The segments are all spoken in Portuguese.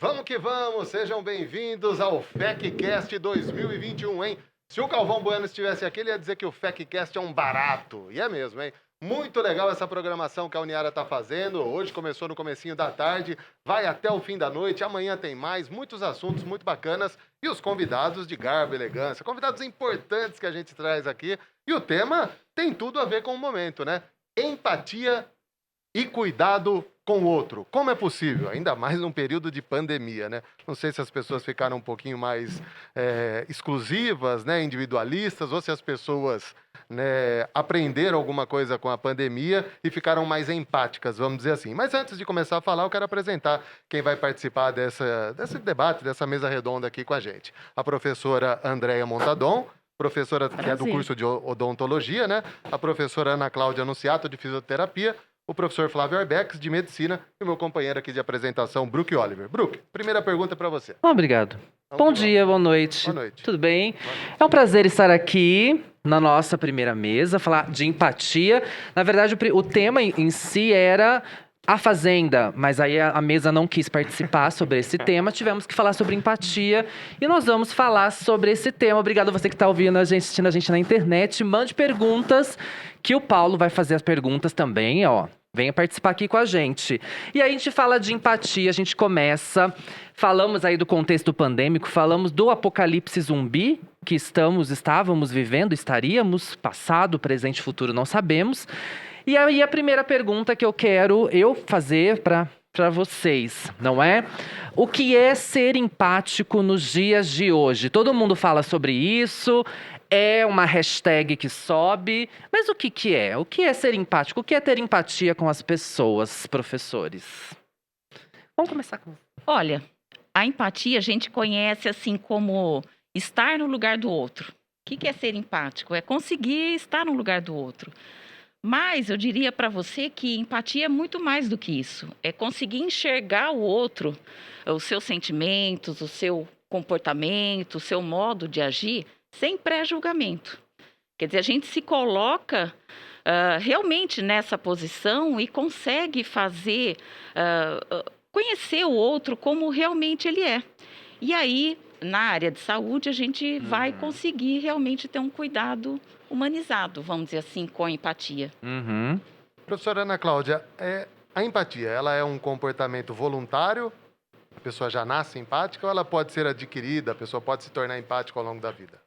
Vamos que vamos, sejam bem-vindos ao FECcast 2021, hein? Se o Galvão Bueno estivesse aqui, ele ia dizer que o FECcast é um barato. E é mesmo, hein? Muito legal essa programação que a Uniara está fazendo. Hoje começou no comecinho da tarde, vai até o fim da noite. Amanhã tem mais, muitos assuntos muito bacanas. E os convidados de garbo e elegância, convidados importantes que a gente traz aqui. E o tema tem tudo a ver com o momento, né? Empatia e cuidado com o outro. Como é possível? Ainda mais num período de pandemia, né? Não sei se as pessoas ficaram um pouquinho mais exclusivas, né, individualistas, ou se as pessoas, né, aprenderam alguma coisa com a pandemia e ficaram mais empáticas, vamos dizer assim. Mas antes de começar a falar, eu quero apresentar quem vai participar desse debate, dessa mesa redonda aqui com a gente. A professora Andréia Montadon, professora que é do curso de odontologia, né? A professora Ana Cláudia Anunciato, de fisioterapia, o professor Flávio Arbex, de medicina, e o meu companheiro aqui de apresentação, Brook Oliver. Brook, primeira pergunta para você. Obrigado. Bom dia, boa noite. Boa noite. Tudo bem? É um prazer estar aqui na nossa primeira mesa, falar de empatia. Na verdade, o tema em si era a Fazenda, mas aí a mesa não quis participar sobre esse tema. Tivemos que falar sobre empatia e nós vamos falar sobre esse tema. Obrigado a você que está ouvindo a gente, assistindo a gente na internet. Mande perguntas, que o Paulo vai fazer as perguntas também, ó. Venha participar aqui com a gente. E aí a gente fala de empatia, a gente começa, falamos aí do contexto pandêmico, falamos do apocalipse zumbi que estávamos vivendo, estaríamos, passado, presente, futuro, não sabemos. E aí a primeira pergunta que eu quero fazer para vocês, não é? O que é ser empático nos dias de hoje? Todo mundo fala sobre isso, é uma hashtag que sobe, mas o que é? O que é ser empático? O que é ter empatia com as pessoas, professores? Vamos começar com... Olha, a empatia a gente conhece assim como estar no lugar do outro. O que é ser empático? É conseguir estar no lugar do outro. Mas eu diria para você que empatia é muito mais do que isso. É conseguir enxergar o outro, os seus sentimentos, o seu comportamento, o seu modo de agir, sem pré-julgamento. Quer dizer, a gente se coloca realmente nessa posição e consegue fazer, conhecer o outro como realmente ele é. E aí, na área de saúde, a gente vai conseguir realmente ter um cuidado humanizado, vamos dizer assim, com empatia. Professora Ana Cláudia, a empatia, ela é um comportamento voluntário? A pessoa já nasce empática ou ela pode ser adquirida? A pessoa pode se tornar empática ao longo da vida?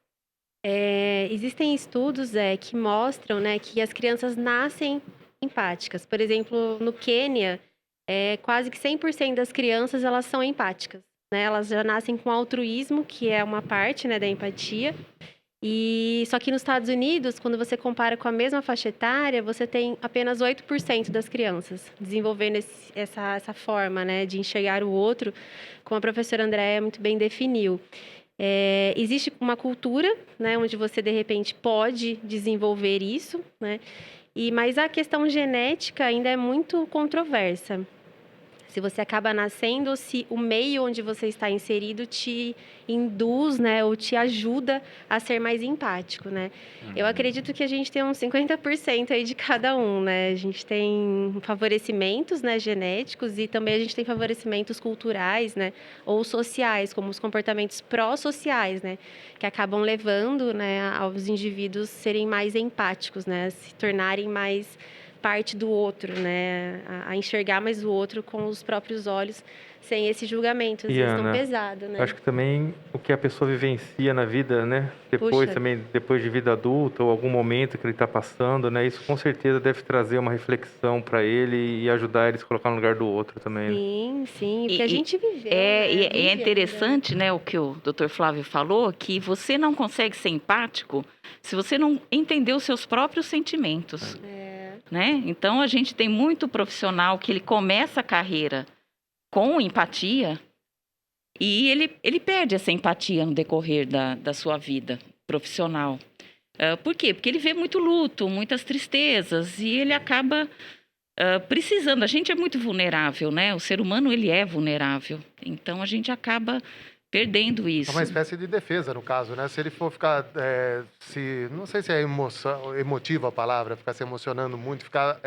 Existem estudos que mostram, né, que as crianças nascem empáticas. Por exemplo, no Quênia, quase que 100% das crianças elas são empáticas. Né? Elas já nascem com altruísmo, que é uma parte, né, da empatia. E só que nos Estados Unidos, quando você compara com a mesma faixa etária, você tem apenas 8% das crianças desenvolvendo essa forma, né, de enxergar o outro, como a professora Andréia muito bem definiu. Existe uma cultura, né, onde você, de repente, pode desenvolver isso, né? Mas a questão genética ainda é muito controversa. Se você acaba nascendo, ou se o meio onde você está inserido te induz, né, ou te ajuda a ser mais empático, né? Eu acredito que a gente tem uns 50% aí de cada um, né? A gente tem favorecimentos, né, genéticos e também a gente tem favorecimentos culturais, né, ou sociais, como os comportamentos pró-sociais, né, que acabam levando, né, aos indivíduos serem mais empáticos, né, se tornarem mais parte do outro, né? A enxergar mais o outro com os próprios olhos, sem esse julgamento, às vezes tão pesado, né? Acho que também o que a pessoa vivencia na vida, né? Depois de vida adulta ou algum momento que ele está passando, né? Isso com certeza deve trazer uma reflexão para ele e ajudar ele a se colocar no lugar do outro também. Né? Sim, porque a gente viveu. É interessante, né, o que o Dr. Flávio falou, que você não consegue ser empático se você não entender os seus próprios sentimentos. Né? Então, a gente tem muito profissional que ele começa a carreira com empatia e ele perde essa empatia no decorrer da sua vida profissional. Por quê? Porque ele vê muito luto, muitas tristezas e ele acaba precisando. A gente é muito vulnerável, né? O ser humano, ele é vulnerável. Então, a gente acaba perdendo isso. É uma espécie de defesa, no caso, né? Se ele for ficar, não sei se é emotiva a palavra, ficar se emocionando muito, ficar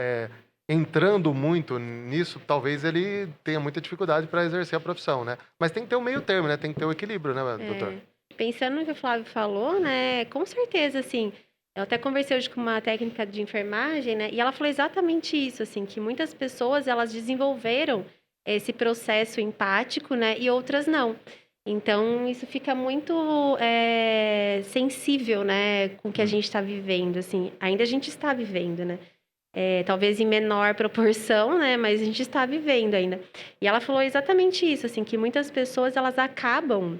entrando muito nisso, talvez ele tenha muita dificuldade para exercer a profissão, né? Mas tem que ter um meio termo, né? Tem que ter o equilíbrio, né, doutor? Pensando no que o Flávio falou, né? Com certeza, assim. Eu até conversei hoje com uma técnica de enfermagem, né? E ela falou exatamente isso, assim, que muitas pessoas elas desenvolveram esse processo empático, né? E outras não. Então, isso fica muito sensível, né? Com o que a gente está vivendo, assim. Ainda a gente está vivendo, né? Talvez em menor proporção, né? Mas a gente está vivendo ainda. E ela falou exatamente isso, assim, que muitas pessoas elas acabam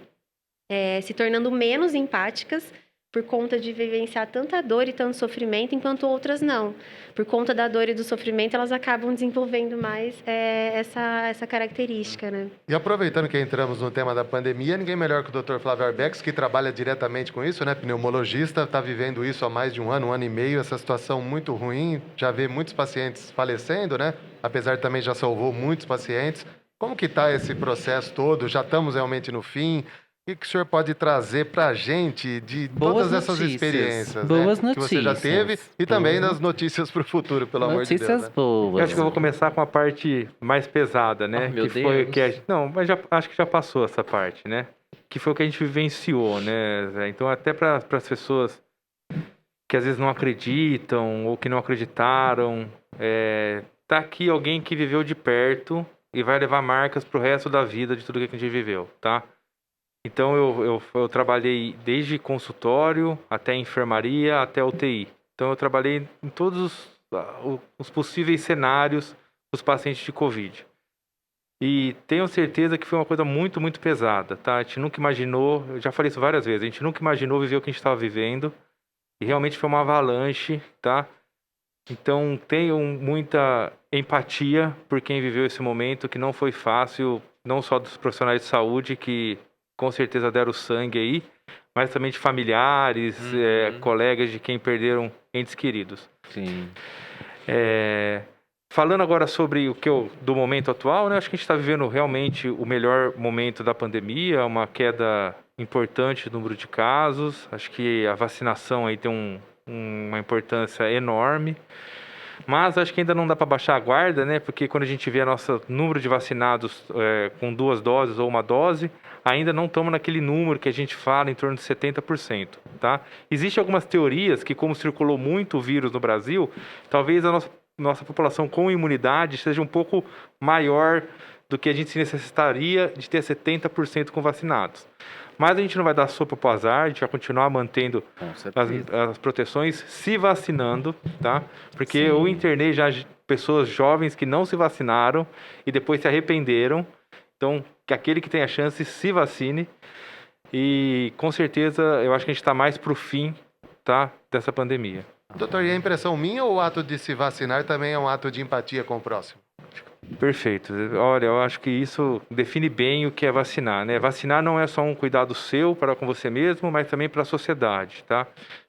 se tornando menos empáticas por conta de vivenciar tanta dor e tanto sofrimento, enquanto outras não. Por conta da dor e do sofrimento, elas acabam desenvolvendo mais essa característica, né? E aproveitando que entramos no tema da pandemia, ninguém melhor que o Dr. Flávio Arbex, que trabalha diretamente com isso, né? Pneumologista, está vivendo isso há mais de um ano e meio, essa situação muito ruim, já vê muitos pacientes falecendo, né? Apesar de também já salvou muitos pacientes. Como que está esse processo todo? Já estamos realmente no fim? O que o senhor pode trazer para a gente de todas essas experiências, boas né? Que você já teve e também das notícias para o futuro, pelo amor de Deus. Notícias Né? boas. Eu acho que eu vou começar com a parte mais pesada, né? Oh, meu que foi Deus. que não, mas acho que já passou essa parte, né? Que foi o que a gente vivenciou, né, Zé? Então, até para as pessoas que às vezes não acreditam ou que não acreditaram, tá aqui alguém que viveu de perto e vai levar marcas pro resto da vida de tudo que a gente viveu, tá? Então, eu trabalhei desde consultório até enfermaria, até UTI. Então, eu trabalhei em todos os possíveis cenários dos pacientes de Covid. E tenho certeza que foi uma coisa muito, muito pesada, tá? A gente nunca imaginou, eu já falei isso várias vezes, a gente nunca imaginou viver o que a gente estava vivendo. E realmente foi uma avalanche, tá? Então, tenho muita empatia por quem viveu esse momento, que não foi fácil, não só dos profissionais de saúde, que com certeza deram sangue aí, mas também de familiares, colegas de quem perderam entes queridos. Sim. Falando agora sobre do momento atual, né? Acho que a gente está vivendo realmente o melhor momento da pandemia, uma queda importante no número de casos. Acho que a vacinação aí tem uma importância enorme. Mas acho que ainda não dá para baixar a guarda, né? Porque quando a gente vê nosso número de vacinados com 2 doses ou 1 dose, ainda não estamos naquele número que a gente fala em torno de 70%, tá? Existem algumas teorias que, como circulou muito o vírus no Brasil, talvez a nossa população com imunidade seja um pouco maior do que a gente se necessitaria de ter 70% com vacinados. Mas a gente não vai dar sopa pro azar, a gente vai continuar mantendo as proteções, se vacinando, tá? Porque eu internei já pessoas jovens que não se vacinaram e depois se arrependeram. Então, que aquele que tem a chance se vacine. E com certeza eu acho que a gente está mais pro fim, tá, dessa pandemia. Doutor, e a impressão minha ou o ato de se vacinar também é um ato de empatia com o próximo? Perfeito. Olha, eu acho que isso define bem o que é vacinar, né? Vacinar não é só um cuidado seu para com você mesmo, mas também para a sociedade, tá?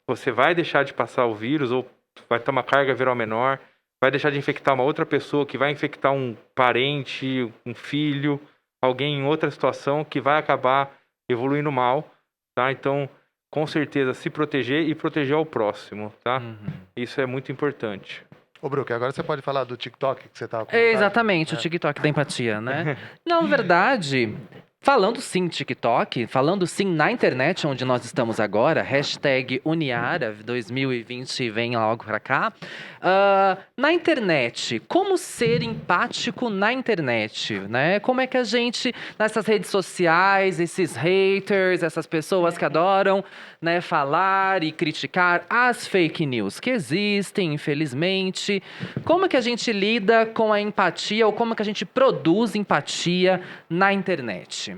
Você vai deixar de passar o vírus ou vai ter uma carga viral menor, vai deixar de infectar uma outra pessoa que vai infectar um parente, um filho, alguém em outra situação que vai acabar evoluindo mal, tá? Então, com certeza, se proteger e proteger ao próximo, tá? Isso é muito importante. Ô, Bruque, agora você pode falar do TikTok que você estava comentando? Exatamente, o TikTok da empatia, né? Na verdade, falando sim TikTok, falando sim na internet, onde nós estamos agora, #Uniara 2020 vem logo pra cá. Na internet, como ser empático na internet, né? Como é que a gente, nessas redes sociais, esses haters, essas pessoas que adoram, né, falar e criticar as fake news que existem, infelizmente. Como é que a gente lida com a empatia ou como é que a gente produz empatia na internet?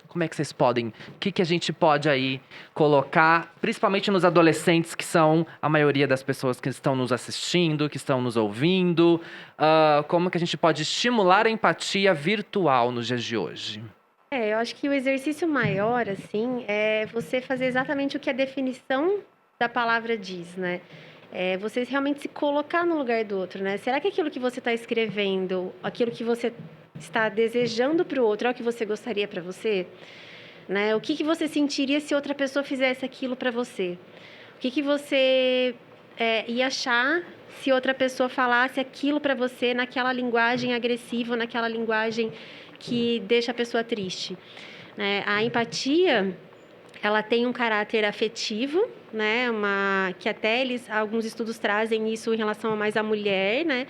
Como é que vocês podem, o que a gente pode aí colocar, principalmente nos adolescentes, que são a maioria das pessoas que estão nos assistindo, que estão nos ouvindo, como que a gente pode estimular a empatia virtual nos dias de hoje? Eu acho que o exercício maior, assim, é você fazer exatamente o que a definição da palavra diz, né? Você realmente se colocar no lugar do outro, né? Será que aquilo que você está escrevendo, aquilo que você está desejando para o outro, é o que você gostaria para você? Né? O que você sentiria se outra pessoa fizesse aquilo para você? O que você e achar se outra pessoa falasse aquilo para você naquela linguagem agressiva, naquela linguagem que deixa a pessoa triste, né? A empatia, ela tem um caráter afetivo, né? Que até alguns estudos trazem isso em relação mais à mulher, né?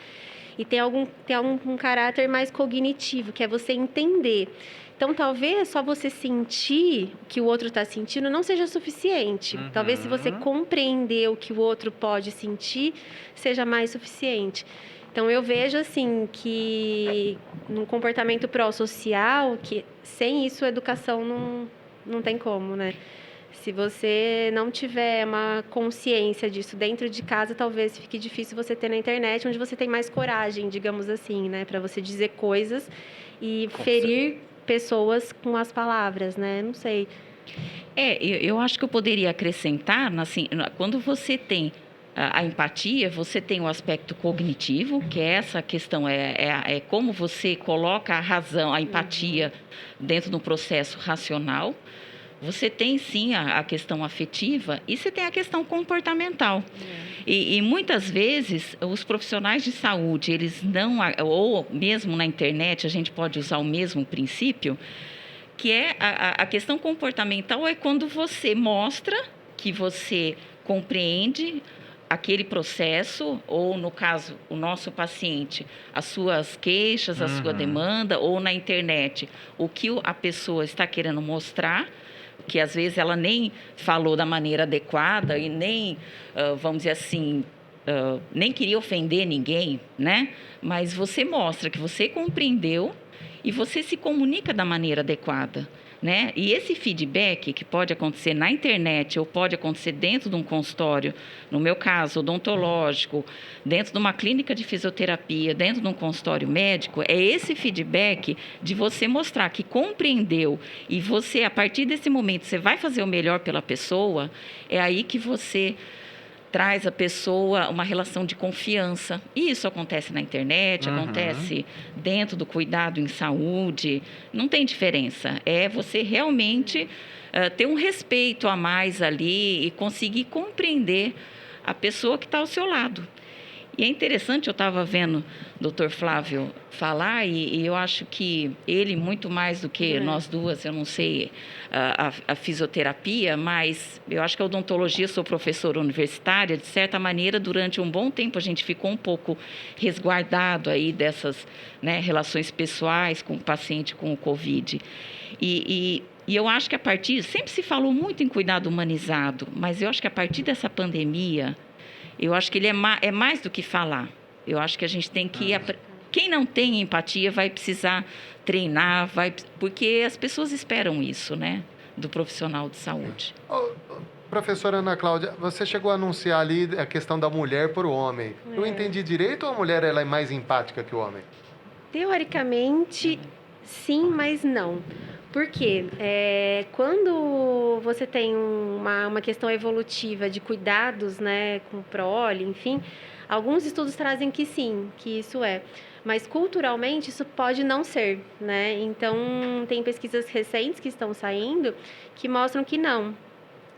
E tem um caráter mais cognitivo, que é você entender. Então, talvez só você sentir o que o outro está sentindo não seja suficiente. Talvez se você compreender o que o outro pode sentir, seja mais suficiente. Então, eu vejo, assim, que no comportamento pró-social, que sem isso a educação não tem como, né? Se você não tiver uma consciência disso dentro de casa, talvez fique difícil você ter na internet, onde você tem mais coragem, digamos assim, né? Para você dizer coisas e ferir pessoas com as palavras, né? Não sei. Eu acho que eu poderia acrescentar, assim, quando você tem a empatia, você tem o aspecto cognitivo, que é essa questão, é como você coloca a razão, a empatia dentro do processo racional. Você tem, sim, a questão afetiva e você tem a questão comportamental. E muitas vezes, os profissionais de saúde, eles não... Ou mesmo na internet, a gente pode usar o mesmo princípio, que é a questão comportamental é quando você mostra que você compreende aquele processo, ou, no caso, o nosso paciente, as suas queixas, a sua demanda, ou na internet, o que a pessoa está querendo mostrar, que às vezes ela nem falou da maneira adequada e nem, vamos dizer assim, nem queria ofender ninguém, né? Mas você mostra que você compreendeu e você se comunica da maneira adequada, né? E esse feedback que pode acontecer na internet ou pode acontecer dentro de um consultório, no meu caso, odontológico, dentro de uma clínica de fisioterapia, dentro de um consultório médico, é esse feedback de você mostrar que compreendeu e você, a partir desse momento, você vai fazer o melhor pela pessoa, é aí que você traz a pessoa uma relação de confiança. E isso acontece na internet, acontece dentro do cuidado em saúde, não tem diferença. É você realmente ter um respeito a mais ali e conseguir compreender a pessoa que está ao seu lado. E é interessante, eu estava vendo o Dr. Flávio falar, e eu acho que ele, muito mais do que nós duas, eu não sei a fisioterapia, mas eu acho que a odontologia, sou professora universitária, de certa maneira, durante um bom tempo a gente ficou um pouco resguardado aí dessas, né, relações pessoais com o paciente com o Covid. E eu acho que a partir, sempre se falou muito em cuidado humanizado, mas eu acho que a partir dessa pandemia, eu acho que ele é mais do que falar. Eu acho que a gente tem que... Quem não tem empatia vai precisar treinar, porque as pessoas esperam isso, né? Do profissional de saúde. Professora Ana Cláudia, você chegou a anunciar ali a questão da mulher para o homem. Eu entendi direito ou a mulher ela é mais empática que o homem? Teoricamente, sim, mas não. Por quê? Quando você tem uma questão evolutiva de cuidados, né, com prole, enfim, alguns estudos trazem que sim, que isso é. Mas culturalmente isso pode não ser, né? Então, tem pesquisas recentes que estão saindo que mostram que não.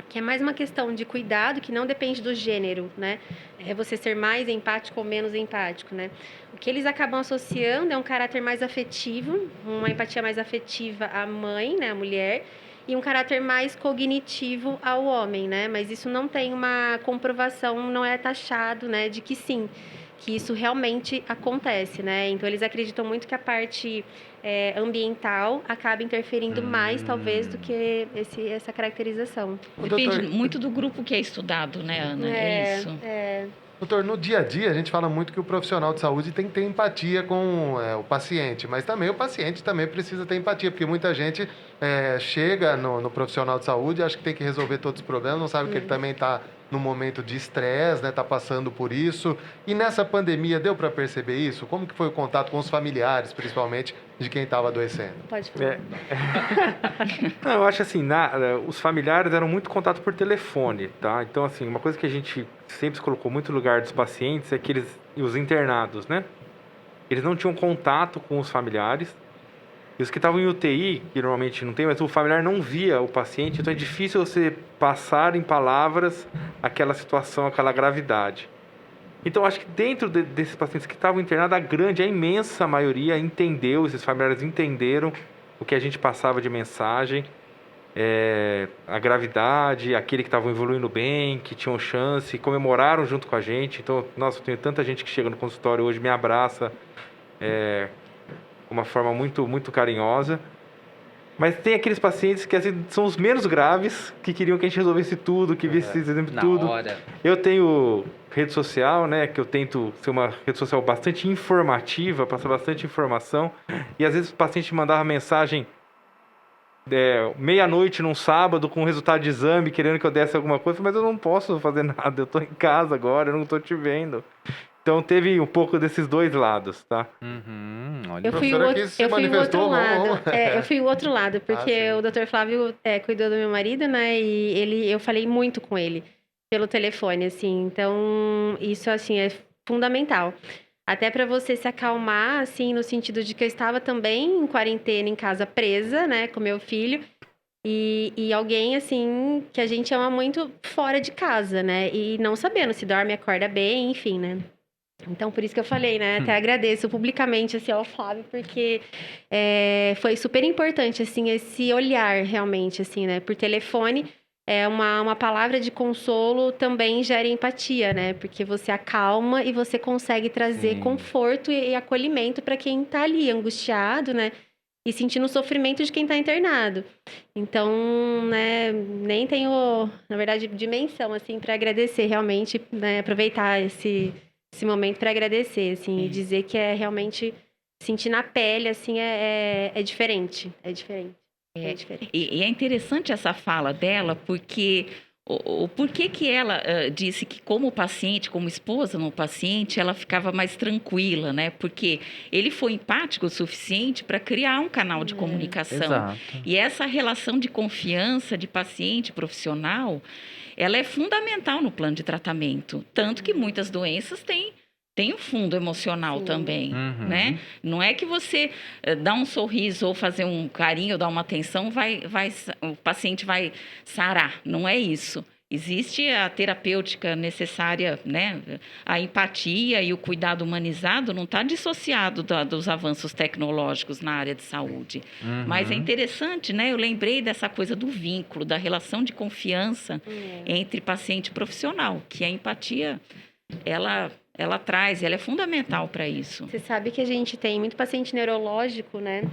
Que é mais uma questão de cuidado, que não depende do gênero, né? É você ser mais empático ou menos empático, né? O que eles acabam associando é um caráter mais afetivo, uma empatia mais afetiva à mãe, né, à mulher, e um caráter mais cognitivo ao homem, né? Mas isso não tem uma comprovação, não é taxado, né, de que sim, que isso realmente acontece, né? Então, eles acreditam muito que a parte ambiental acaba interferindo mais, talvez, do que essa caracterização. Depende muito do grupo que é estudado, né, Ana? É isso. Doutor, no dia a dia a gente fala muito que o profissional de saúde tem que ter empatia com o paciente, mas também o paciente também precisa ter empatia, porque muita gente chega no profissional de saúde, acha que tem que resolver todos os problemas, não sabe que ele também está num momento de estresse, né? Está passando por isso. E nessa pandemia deu para perceber isso? Como que foi o contato com os familiares, principalmente, de quem estava adoecendo? Pode falar. Não, eu acho assim, os familiares eram muito contato por telefone, tá? Então, assim, uma coisa que a gente sempre se colocou muito no lugar dos pacientes é que os internados, né? Eles não tinham contato com os familiares E os que estavam em UTI, que normalmente não tem, mas o familiar não via o paciente, então é difícil você passar em palavras aquela situação, aquela gravidade. Então, acho que dentro desses pacientes que estavam internados, a imensa maioria entendeu, esses familiares entenderam o que a gente passava de mensagem, a gravidade, aquele que estavam evoluindo bem, que tinham chance, comemoraram junto com a gente. Então, nossa, eu tenho tanta gente que chega no consultório hoje, me abraça de uma forma muito, muito carinhosa. Mas tem aqueles pacientes que assim, são os menos graves, que queriam que a gente resolvesse tudo, que visse exemplo tudo. hora. Eu tenho rede social, né, que eu tento ser uma rede social bastante informativa, passar bastante informação. E às vezes o paciente mandava mensagem meia-noite num sábado com o resultado de exame, querendo que eu desse alguma coisa, mas eu não posso fazer nada, eu tô em casa agora, eu não tô te vendo. Então teve um pouco desses dois lados, tá? Olha. Eu fui o professora que se outro manifestou, lado. vamos. Eu fui o outro lado, porque sim. o Dr. Flávio cuidou do meu marido, né? E eu falei muito com ele pelo telefone, assim. Então, isso, assim, é fundamental. Até para você se acalmar, assim, no sentido de que eu estava também em quarentena em casa presa, né? Com meu filho. E alguém, assim, que a gente ama muito fora de casa, né? E não sabendo se dorme, acorda bem, enfim, né? Então, por isso que eu falei, né? Até agradeço publicamente, assim, ao Flávio, porque foi super importante, assim, esse olhar, realmente, assim, né? Por telefone, uma palavra de consolo também gera empatia, né? Porque você acalma e você consegue trazer conforto e acolhimento para quem tá ali, angustiado, né? E sentindo o sofrimento de quem tá internado. Então, né, nem tenho, na verdade, dimensão, assim, para agradecer, realmente, né? Aproveitar esse momento para agradecer, assim, e dizer que realmente sentir na pele, assim, é diferente. É diferente. É diferente. E é interessante essa fala dela, porque o porquê que ela disse que como paciente, como esposa no paciente, ela ficava mais tranquila, né? Porque ele foi empático o suficiente para criar um canal de comunicação. Exato. E essa relação de confiança de paciente profissional, ela é fundamental no plano de tratamento. Tanto que muitas doenças têm um fundo emocional também, né? Não é que você dar um sorriso ou fazer um carinho, dar uma atenção, o paciente vai sarar. Não é isso. Existe a terapêutica necessária, né? A empatia e o cuidado humanizado não está dissociado dos avanços tecnológicos na área de saúde. Mas é interessante, né? Eu lembrei dessa coisa do vínculo, da relação de confiança entre paciente e profissional, que a empatia, ela traz, ela é fundamental para isso. Você sabe que a gente tem muito paciente neurológico, né?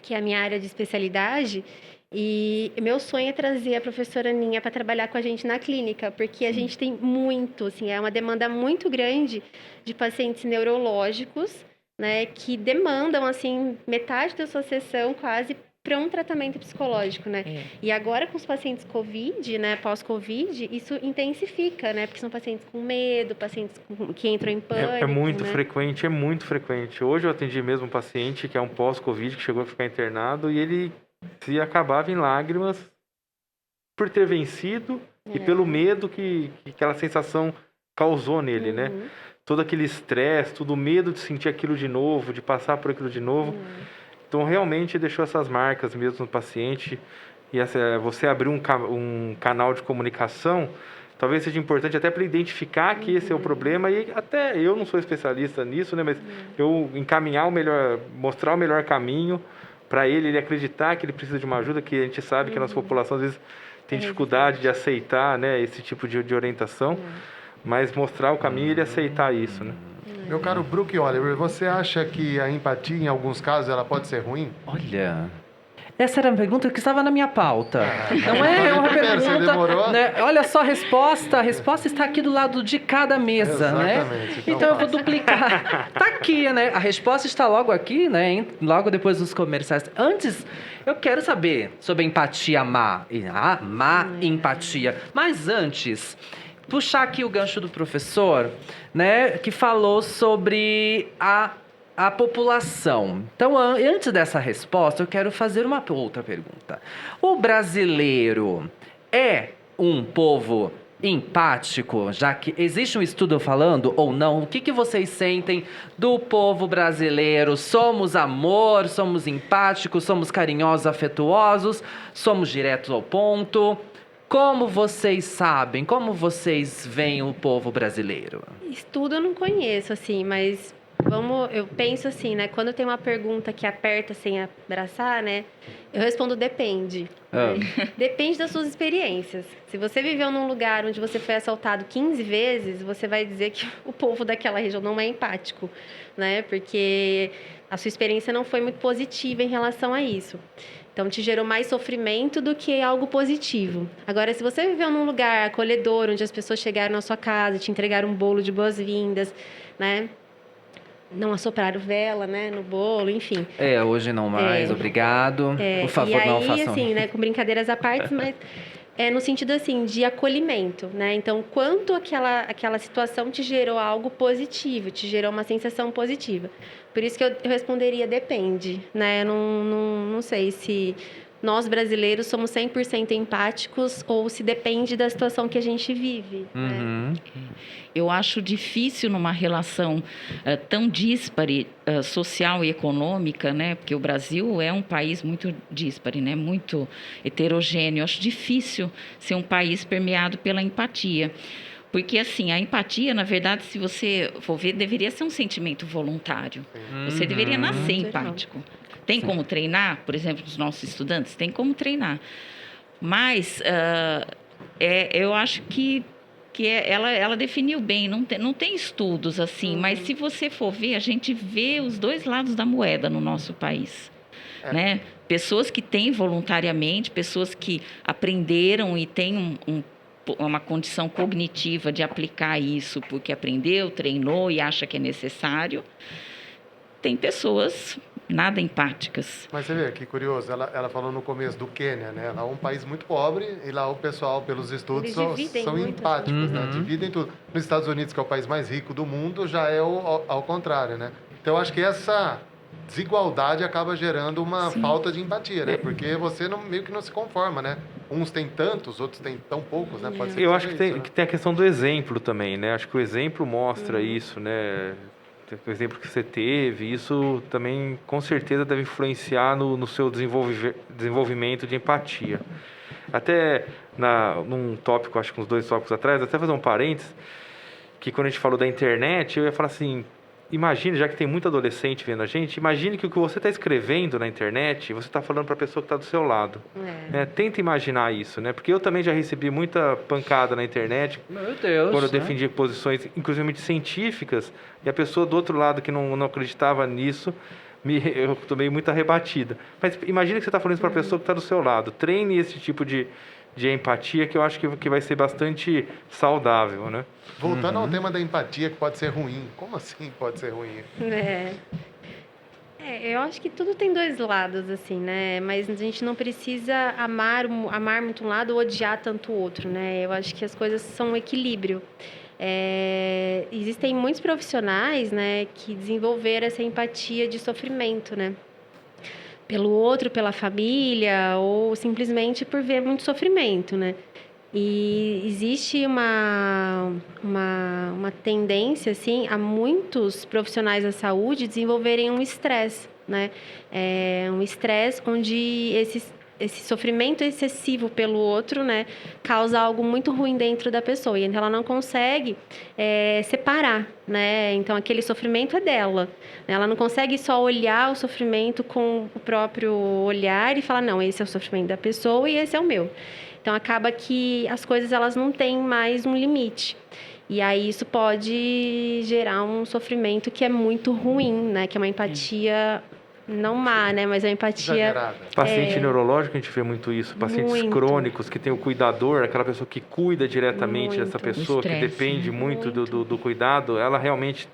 Que é a minha área de especialidade. E meu sonho é trazer a professora Aninha para trabalhar com a gente na clínica, porque a gente tem muito, assim, é uma demanda muito grande de pacientes neurológicos, né? Que demandam, assim, metade da sua sessão quase para um tratamento psicológico, né? E agora com os pacientes COVID, né, pós-COVID, isso intensifica, né? Porque são pacientes com medo, pacientes que entram em pânico, É muito né? frequente, é muito frequente. Hoje eu atendi mesmo um paciente que é um pós-Covid, que chegou a ficar internado, e ele se acabava em lágrimas por ter vencido e pelo medo que aquela sensação causou nele, né? Todo aquele estresse, todo o medo de sentir aquilo de novo, de passar por aquilo de novo. Então, realmente deixou essas marcas mesmo no paciente. E você abrir um canal de comunicação, talvez seja importante até para identificar que esse é o problema. E até eu não sou especialista nisso, né? Mas eu encaminhar mostrar o melhor caminho para ele acreditar que ele precisa de uma ajuda, que a gente sabe que a nossa população às vezes tem dificuldade de aceitar, né, esse tipo de orientação. Mas mostrar o caminho e ele aceitar isso, né? Meu caro Brook Oliver, você acha que a empatia, em alguns casos, ela pode ser ruim? Olha, essa era a pergunta que estava na minha pauta. Não é uma Primeiro, você demorou? pergunta, né? Olha só a resposta está aqui do lado de cada mesa, Exatamente. né? Então eu vou duplicar. Tá aqui, né? A resposta está logo aqui, né? Logo depois dos comerciais. Antes, eu quero saber sobre a empatia má. A má empatia. Mas antes, puxar aqui o gancho do professor, né, que falou sobre a população. Então, antes dessa resposta, eu quero fazer uma outra pergunta. O brasileiro é um povo empático? Já que existe um estudo falando ou não, o que vocês sentem do povo brasileiro? Somos amor, somos empáticos, somos carinhosos, afetuosos, somos diretos ao ponto? Como vocês sabem? Como vocês veem o povo brasileiro? Estudo eu não conheço, assim, mas eu penso assim, né? Quando tem uma pergunta que aperta sem abraçar, né? Eu respondo depende. Ah. Depende das suas experiências. Se você viveu num lugar onde você foi assaltado 15 vezes, você vai dizer que o povo daquela região não é empático, né? Porque a sua experiência não foi muito positiva em relação a isso. Então, te gerou mais sofrimento do que algo positivo. Agora, se você viveu num lugar acolhedor, onde as pessoas chegaram na sua casa, te entregaram um bolo de boas-vindas, né? Não assopraram vela, né, no bolo, enfim. Hoje não mais, obrigado. Por favor, e aí, não façam. assim, né, com brincadeiras à parte, mas no sentido, assim, de acolhimento, né? Então, quanto aquela situação te gerou algo positivo, te gerou uma sensação positiva. Por isso que eu responderia depende, né? Eu não sei se nós brasileiros somos 100% empáticos ou se depende da situação que a gente vive, né? Uhum. Eu acho difícil numa relação tão díspare social e econômica, né? Porque o Brasil é um país muito díspare, né? Muito heterogêneo. Eu acho difícil ser um país permeado pela empatia. Porque, assim, a empatia, na verdade, se você for ver, deveria ser um sentimento voluntário. Você deveria nascer empático. Tem como treinar? Por exemplo, os nossos estudantes, tem como treinar. Mas eu acho que ela definiu bem, não tem estudos assim, mas se você for ver, a gente vê os dois lados da moeda no nosso país. Né? Pessoas que têm voluntariamente, pessoas que aprenderam e têm uma condição cognitiva de aplicar isso porque aprendeu, treinou e acha que é necessário. Tem pessoas nada empáticas. Mas você vê que curioso, ela falou no começo do Quênia, né? Lá é um país muito pobre e lá o pessoal, pelos estudos, Eles são muito, empáticos, né? Dividem tudo. Nos Estados Unidos, que é o país mais rico do mundo, já é ao contrário, né? Então, eu acho que essa desigualdade acaba gerando uma falta de empatia, né? Porque você meio que não se conforma, né? Uns têm tantos, outros têm tão poucos, né? Pode ser Eu acho que seja isso, tem a questão do exemplo também, né? Acho que o exemplo mostra isso, né? O exemplo que você teve, isso também com certeza deve influenciar no seu desenvolvimento de empatia. Até num tópico, acho que uns 2 tópicos atrás, até fazer um parênteses, que quando a gente falou da internet, eu ia falar assim, imagine, já que tem muito adolescente vendo a gente, imagine que o que você está escrevendo na internet, você está falando para a pessoa que está do seu lado. Tenta imaginar isso, né? Porque eu também já recebi muita pancada na internet. Meu Deus. Quando eu defendia posições, inclusive científicas, e a pessoa do outro lado que não acreditava nisso, eu tomei muita rebatida. Mas imagine que você está falando isso para a pessoa que está do seu lado. Treine esse tipo de empatia, que eu acho que vai ser bastante saudável, né? Voltando ao tema da empatia, que pode ser ruim. Como assim pode ser ruim? Eu acho que tudo tem 2 lados, assim, né? Mas a gente não precisa amar muito um lado ou odiar tanto o outro, né? Eu acho que as coisas são um equilíbrio. Existem muitos profissionais, né, que desenvolveram essa empatia de sofrimento, né? Pelo outro, pela família, ou simplesmente por ver muito sofrimento, né? E existe uma tendência, assim, a muitos profissionais da saúde desenvolverem um estresse, né? Um estresse onde esse sofrimento excessivo pelo outro, né, causa algo muito ruim dentro da pessoa. E então ela não consegue separar, né? Então aquele sofrimento é dela. Ela não consegue só olhar o sofrimento com o próprio olhar e falar, não, esse é o sofrimento da pessoa e esse é o meu. Então acaba que as coisas elas não têm mais um limite. E aí isso pode gerar um sofrimento que é muito ruim, né? Que é uma empatia não má, né? Mas a empatia... Exagerada. Paciente neurológico, a gente vê muito isso. Pacientes Muito. crônicos, que tem o cuidador, aquela pessoa que cuida diretamente dessa pessoa, que Estresse, depende né? muito do cuidado, ela realmente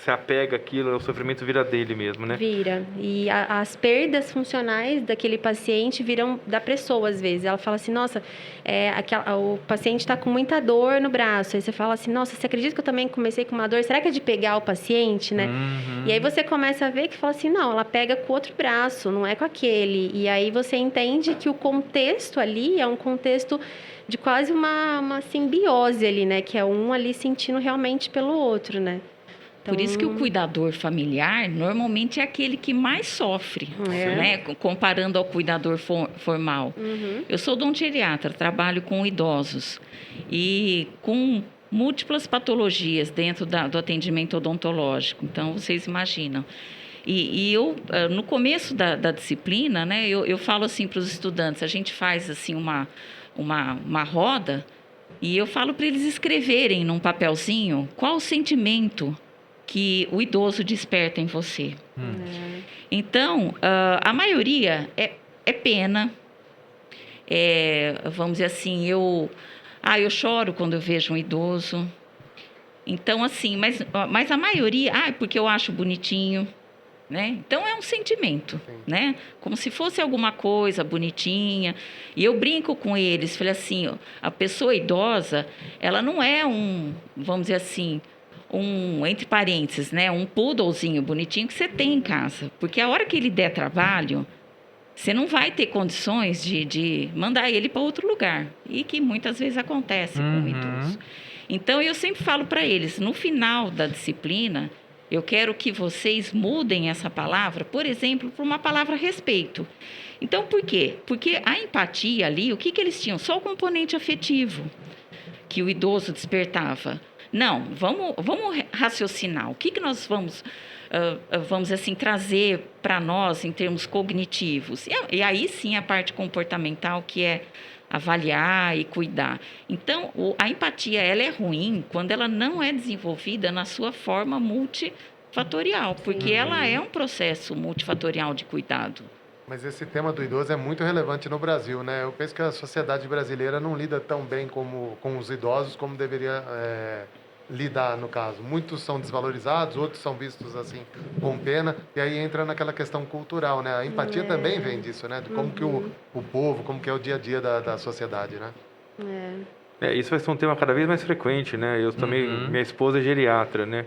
se apega àquilo, o sofrimento vira dele mesmo, né? Vira. E as perdas funcionais daquele paciente viram da pessoa, às vezes. Ela fala assim, nossa, o paciente está com muita dor no braço. Aí você fala assim, nossa, você acredita que eu também comecei com uma dor? Será que é de pegar o paciente, né? E aí você começa a ver que fala assim, não, ela pega com o outro braço, não é com aquele. E aí você entende que o contexto ali é um contexto de quase uma simbiose ali, né? Que é um ali sentindo realmente pelo outro, né? Por isso que o cuidador familiar normalmente é aquele que mais sofre, né? Comparando ao cuidador formal. Eu sou odontogeriatra, trabalho com idosos e com múltiplas patologias dentro do atendimento odontológico. Então, vocês imaginam. E eu, no começo da disciplina, né, eu falo assim para os estudantes, a gente faz assim uma roda e eu falo para eles escreverem num papelzinho qual o sentimento que o idoso desperta em você. Então, a maioria é pena. Vamos dizer assim, eu choro quando eu vejo um idoso. Então, assim, mas a maioria, porque eu acho bonitinho, né? Então, é um sentimento, né? Como se fosse alguma coisa bonitinha. E eu brinco com eles, falei assim, a pessoa idosa, ela não é vamos dizer assim, entre parênteses, né, um poodlezinho bonitinho que você tem em casa. Porque a hora que ele der trabalho, você não vai ter condições de mandar ele para outro lugar. E que muitas vezes acontece com o idoso. Então, eu sempre falo para eles, no final da disciplina, eu quero que vocês mudem essa palavra, por exemplo, para uma palavra respeito. Então, por quê? Porque a empatia ali, o que eles tinham? Só o componente afetivo que o idoso despertava. Não, vamos raciocinar. O que nós vamos assim, trazer para nós em termos cognitivos? E aí sim a parte comportamental, que é avaliar e cuidar. Então, a empatia ela é ruim quando ela não é desenvolvida na sua forma multifatorial, porque ela é um processo multifatorial de cuidado. Mas esse tema do idoso é muito relevante no Brasil, né? Eu penso que a sociedade brasileira não lida tão bem com os idosos como deveria lidar, no caso. Muitos são desvalorizados, outros são vistos assim com pena, e aí entra naquela questão cultural, né? A empatia também vem disso, né? De como que o povo, como que é o dia a dia da sociedade, né? Isso vai ser um tema cada vez mais frequente, né? Eu também, minha esposa é geriatra, né?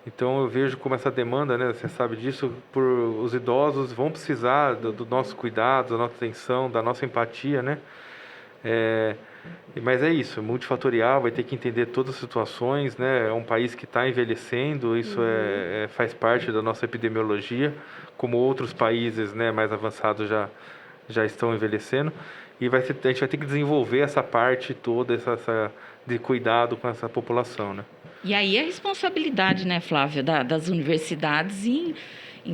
Então eu vejo como essa demanda, né, você sabe disso, por os idosos vão precisar do nosso cuidado, da nossa atenção, da nossa empatia, né? Mas é isso, é multifatorial, vai ter que entender todas as situações, né? É um país que está envelhecendo, isso faz parte da nossa epidemiologia, como outros países, né, mais avançados já estão envelhecendo. E a gente vai ter que desenvolver essa parte toda, de cuidado com essa população, né? E aí a responsabilidade, né, Flávia, das universidades em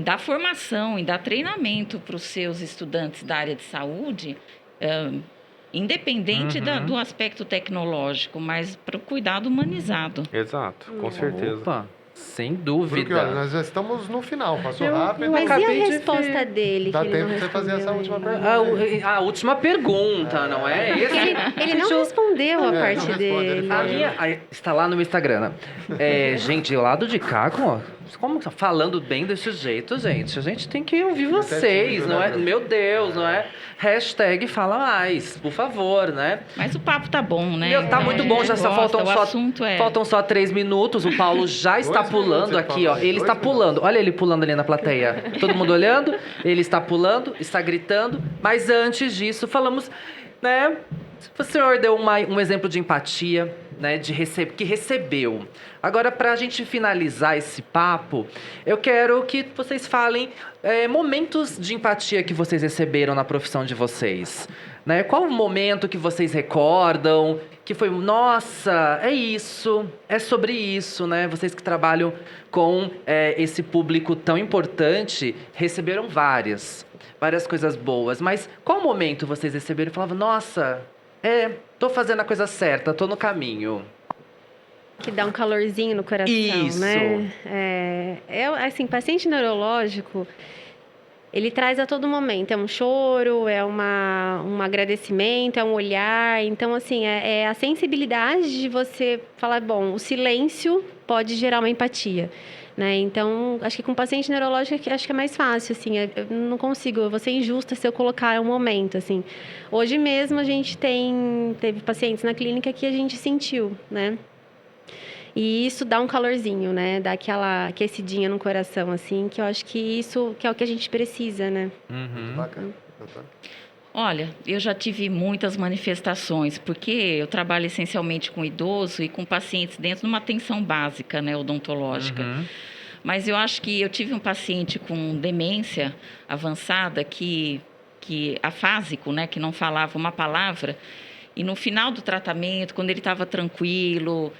dar formação, em dar treinamento para os seus estudantes da área de saúde, independente do aspecto tecnológico, mas para o cuidado humanizado. Exato, com certeza. Opa, sem dúvida. Porque, olha, nós já estamos no final, passou rápido. Mas e a acabei de resposta ver. dele? Dá que ele tempo não de você fazer essa respondeu última ainda? pergunta. A última pergunta, não é? Ele não respondeu a não parte responde, dele. ele A fala. minha está lá no meu Instagram. Gente, o lado de cá, como falando bem desse jeito, gente. A gente tem que ouvir vocês, não é? Meu Deus, não é? Hashtag fala mais, por favor, né? Mas o papo tá bom, né? Meu, tá muito bom, já só faltam só 3 minutos. O Paulo já está 2 minutos, pulando ele aqui, falou. ó. Ele 2 está minutos. pulando. Olha ele pulando ali na plateia. Todo mundo olhando. Ele está pulando, está gritando. Mas antes disso, falamos, né? O senhor deu um exemplo de empatia, né? Que recebeu. Agora, para a gente finalizar esse papo, eu quero que vocês falem momentos de empatia que vocês receberam na profissão de vocês. Né? Qual o momento que vocês recordam que foi, nossa, é isso, é sobre isso, né? Vocês que trabalham com esse público tão importante, receberam várias coisas boas. Mas qual momento vocês receberam e falavam, nossa, tô fazendo a coisa certa, tô no caminho? Que dá um calorzinho no coração, Isso. né? Assim, paciente neurológico, ele traz a todo momento. É um choro, é um agradecimento, é um olhar. Então, assim, é a sensibilidade de você falar, bom, o silêncio pode gerar uma empatia. né? Então, acho que com paciente neurológico, acho que é mais fácil, assim. Eu não consigo, eu vou ser injusta se eu colocar um momento, assim. Hoje mesmo a gente teve pacientes na clínica que a gente sentiu, né? E isso dá um calorzinho, né? Dá aquela aquecidinha no coração, assim, que eu acho que isso que é o que a gente precisa, né? Uhum. Bacana. Doutor. Olha, eu já tive muitas manifestações, porque eu trabalho essencialmente com idoso e com pacientes dentro de uma atenção básica, né, odontológica. Uhum. Mas eu acho que eu tive um paciente com demência avançada que afásico, né, que não falava uma palavra, e no final do tratamento, quando ele estava tranquilo,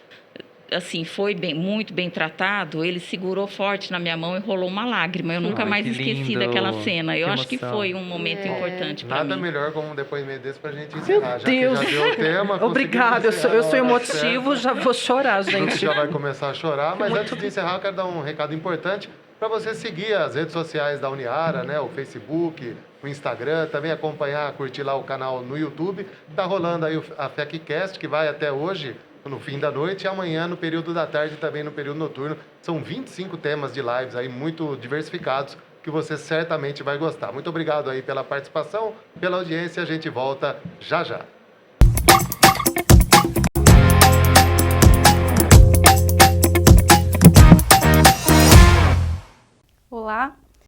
assim, foi muito bem tratado, ele segurou forte na minha mão e rolou uma lágrima. Eu nunca Ai, mais que esqueci lindo. daquela cena. Eu Que acho que emoção. foi um momento importante para Nada mim. melhor como um depoimento desse pra gente encerrar. Já Deus. que já deu o tema, Obrigada, eu conseguimos sou encerrar na hora emotivo, certa. já vou chorar, O Bruno gente. já vai começar a chorar, mas antes de encerrar, eu quero dar um recado importante para você seguir as redes sociais da Uniara, né? O Facebook, o Instagram, também acompanhar, curtir lá o canal no YouTube. Tá rolando aí a FECcast, que vai até hoje, no fim da noite, e amanhã no período da tarde e também no período noturno. São 25 temas de lives aí muito diversificados que você certamente vai gostar. Muito obrigado aí pela participação, pela audiência. A gente volta já já.